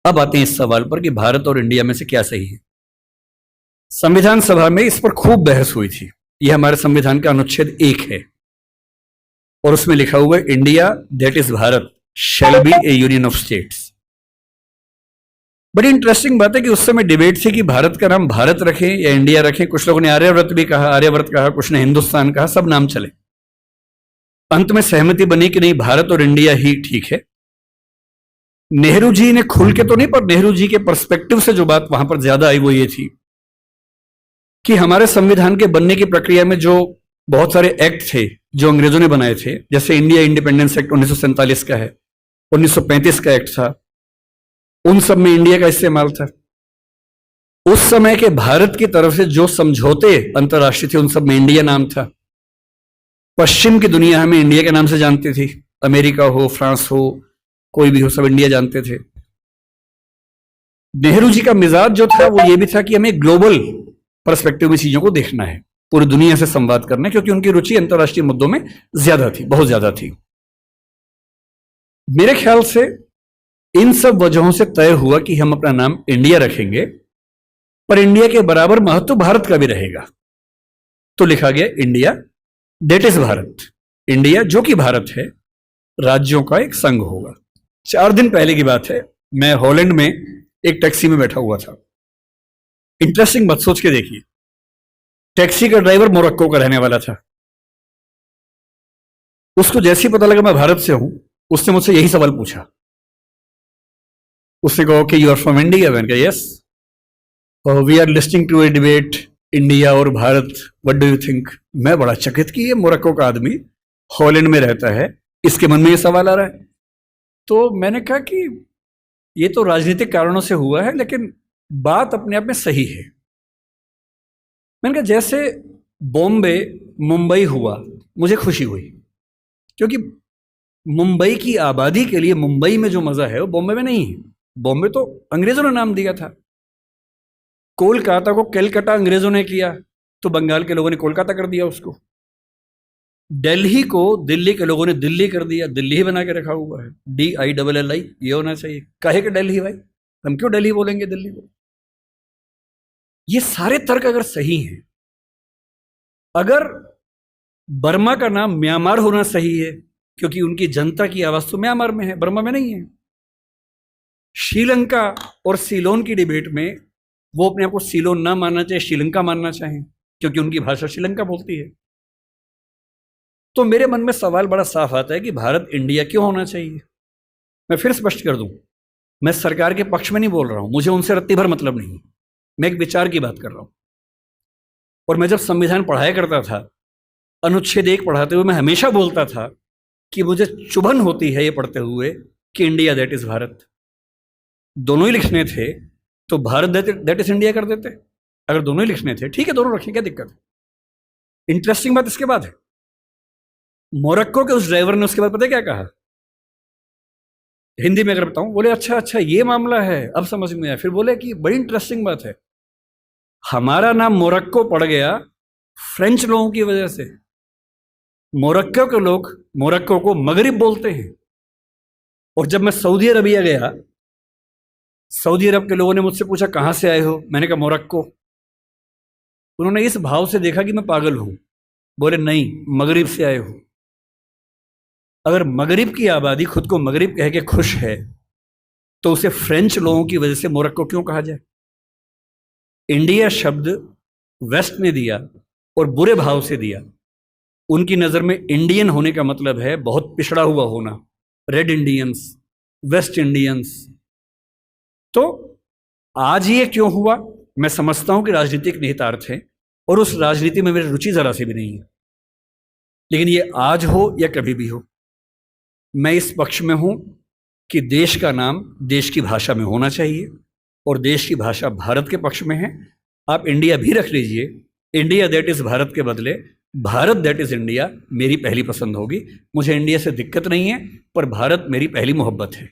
अब आते हैं इस सवाल पर कि भारत और इंडिया में से क्या सही है। संविधान सभा में इस पर खूब बहस हुई थी। यह हमारे संविधान का अनुच्छेद 1 है और उसमें लिखा हुआ है India that is Bharat shall be A union of states. बड़ी इंटरेस्टिंग बात है कि उस समय डिबेट थी कि भारत का नाम भारत रखें या इंडिया रखें। कुछ लोगों ने आर्यव्रत भी कहा, आर्यव्रत कहा, कुछ ने हिंदुस्तान कहा, सब नाम चले। अंत में सहमति बनी कि नहीं, भारत और इंडिया ही ठीक है। नेहरू जी ने खुल के तो नहीं, पर नेहरू जी के पर्सपेक्टिव से जो बात वहां पर ज्यादा आई वो ये थी कि हमारे संविधान के बनने की प्रक्रिया में जो बहुत सारे एक्ट थे जो अंग्रेजों ने बनाए थे, जैसे इंडिया इंडिपेंडेंस एक्ट 1947 का है, 1935 का एक्ट था, उन सब में इंडिया का इस्तेमाल था। उस समय के भारत की तरफ से जो समझौते अंतर्राष्ट्रीय थे उन सब में इंडिया नाम था। पश्चिम की दुनिया हमें इंडिया के नाम से जानती थी, अमेरिका हो, फ्रांस हो, कोई भी हो, सब इंडिया जानते थे। नेहरू जी का मिजाज जो था वो ये भी था कि हमें ग्लोबल पर्सपेक्टिव में चीजों को देखना है, पूरी दुनिया से संवाद करना है, क्योंकि उनकी रुचि अंतर्राष्ट्रीय मुद्दों में ज्यादा थी, बहुत ज्यादा थी। मेरे ख्याल से इन सब वजहों से तय हुआ कि हम अपना नाम इंडिया रखेंगे, पर इंडिया के बराबर महत्व भारत का भी रहेगा। तो लिखा गया India that is Bharat. India जो कि भारत है, राज्यों का एक संघ होगा। 4 दिन पहले की बात है, मैं हॉलैंड में एक टैक्सी में बैठा हुआ था। इंटरेस्टिंग बात सोच के देखिए, टैक्सी का ड्राइवर मोरक्को का रहने वाला था। उसको जैसे ही पता लगा मैं भारत से हूं, उसने मुझसे यही सवाल पूछा। उसने कहा कि यू आर फ्रॉम इंडिया? मैंने कहा yes. We are listing to a debate India और Bharat, what do you think? मैं बड़ा चकित कि ये मोरक्को का आदमी हॉलैंड में रहता है, इसके मन में ये सवाल आ रहा है। तो मैंने कहा कि ये तो राजनीतिक कारणों से हुआ है, लेकिन बात अपने आप में सही है। मैंने कहा जैसे बॉम्बे मुंबई हुआ, मुझे खुशी हुई, क्योंकि मुंबई की आबादी के लिए मुंबई में जो मजा है वो बॉम्बे में नहीं है। बॉम्बे तो अंग्रेजों ने नाम दिया था। कोलकाता को कैलकाटा अंग्रेजों ने किया, तो बंगाल के लोगों ने कोलकाता कर दिया उसको। दिल्ली को दिल्ली के लोगों ने दिल्ली कर दिया, दिल्ली ही बना के रखा हुआ है, DILLI, ये होना चाहिए। काहे के दिल्ली भाई, हम क्यों दिल्ली बोलेंगे दिल्ली को? ये सारे तर्क अगर सही हैं, अगर बर्मा का नाम म्यांमार होना सही है क्योंकि उनकी जनता की आवाज तो म्यांमार में है, बर्मा में नहीं है। श्रीलंका और सीलोन की डिबेट में वो अपने आप को सीलोन ना मानना चाहे, श्रीलंका मानना चाहें, क्योंकि उनकी भाषा श्रीलंका बोलती है। तो मेरे मन में सवाल बड़ा साफ आता है कि भारत इंडिया क्यों होना चाहिए। मैं फिर स्पष्ट कर दूं, मैं सरकार के पक्ष में नहीं बोल रहा हूं, मुझे उनसे रत्ती भर मतलब नहीं, मैं एक विचार की बात कर रहा हूं। और मैं जब संविधान पढ़ाया करता था, अनुच्छेद 1 पढ़ाते हुए मैं हमेशा बोलता था कि मुझे चुभन होती है ये पढ़ते हुए कि इंडिया दैट इज भारत। दोनों ही लिखने थे तो भारत दैट इज इंडिया कर देते। अगर दोनों ही लिखने थे, ठीक है, दोनों रखें, क्या दिक्कत है। इंटरेस्टिंग बात इसके बाद है, मोरक्को के उस ड्राइवर ने उसके बाद पता है क्या कहा, हिंदी में अगर बताऊं, बोले अच्छा अच्छा ये मामला है, अब समझ में आया। फिर बोले कि बड़ी इंटरेस्टिंग बात है, हमारा नाम मोरक्को पड़ गया फ्रेंच लोगों की वजह से। मोरक्को के लोग मोरक्को को मगरिब बोलते हैं। और जब मैं सऊदी अरबिया गया, सऊदी अरब के लोगों ने मुझसे पूछा कहां से आए हो, मैंने कहा मोरक्को। उन्होंने इस भाव से देखा कि मैं पागल हूं, बोले नहीं, मगरिब से आए हो। अगर मगरिब की आबादी खुद को मगरिब कह के खुश है, तो उसे फ्रेंच लोगों की वजह से मोरक्को क्यों कहा जाए? इंडिया शब्द वेस्ट ने दिया और बुरे भाव से दिया। उनकी नजर में इंडियन होने का मतलब है बहुत पिछड़ा हुआ होना, रेड इंडियंस, वेस्ट इंडियंस। तो आज ये क्यों हुआ? मैं समझता हूं कि राजनीतिक निहितार्थ है और उस राजनीति में मेरी रुचि जरा सी भी नहीं है, लेकिन ये आज हो या कभी भी हो, मैं इस पक्ष में हूं कि देश का नाम देश की भाषा में होना चाहिए और देश की भाषा भारत के पक्ष में है। आप इंडिया भी रख लीजिए, इंडिया दैट इज भारत के बदले भारत दैट इज इंडिया मेरी पहली पसंद होगी। मुझे इंडिया से दिक्कत नहीं है, पर भारत मेरी पहली मोहब्बत है।